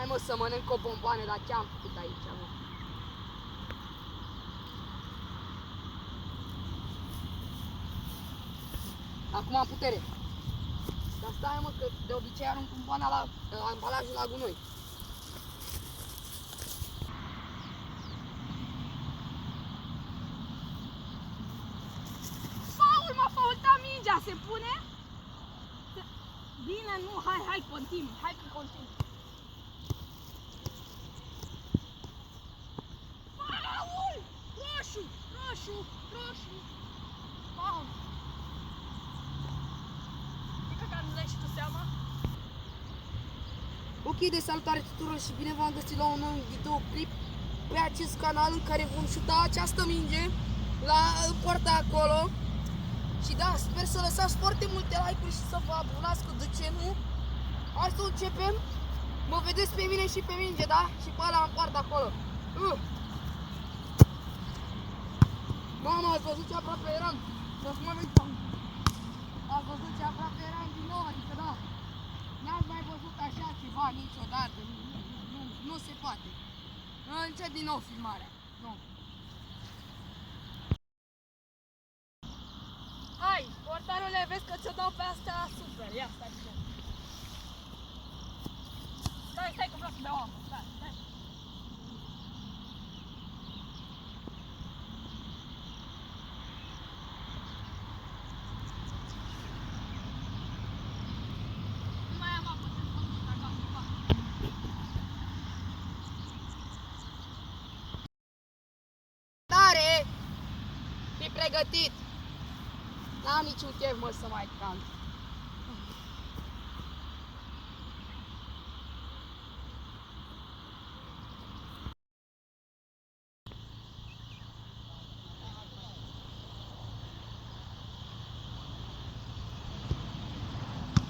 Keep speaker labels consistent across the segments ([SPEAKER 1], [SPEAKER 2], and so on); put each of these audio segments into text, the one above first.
[SPEAKER 1] mă, să mănânc o bomboană, dar ce am făcut aici, mă? Acum am putere. Dar stai, mă, că de obicei arunc bomboana la ambalajul la gunoi. Faul, m-a faultat mingea, se pune? Bine, nu, hai, continui, hai că continui. Faul! Roșu! Faul! Și tu seama? Ok, de salutare tuturor și bine v-am găsit la un nou videoclip pe acest canal în care vom șuta această minge la poarta acolo. Și da, sper să lăsați foarte multe like-uri și să vă abonați, că de ce nu? Hai să începem. Mă vedeți pe mine și pe minge, da? Și pe ăla în poarta acolo. Mamă, ați văzut ce aproape eram? Să-ți mă uităm. Ați văzut ce aproape eram din nou, adică da. N-ați mai văzut așa ceva niciodată. Nu se poate. Încep din nou filmarea. Nu. Hai, portarule, vezi că ți-o dau pe asta super. Ia, stai puțin. Stai că vreau să beau apă. Stai. Fii pregătit! N-am niciun chef, mă, să mai cant.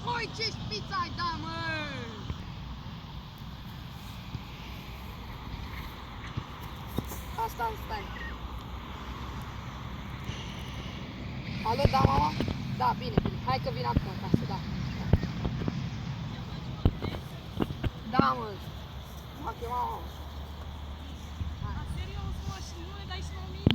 [SPEAKER 1] Oi, ce șpiță ai dat, mă! Asta îmi stai. Alo, da, mama? Da, bine. Hai că vin acum acasă, da. Da, mă. M-a chemat mama.
[SPEAKER 2] Serios, mă, și nu le dai și la mine?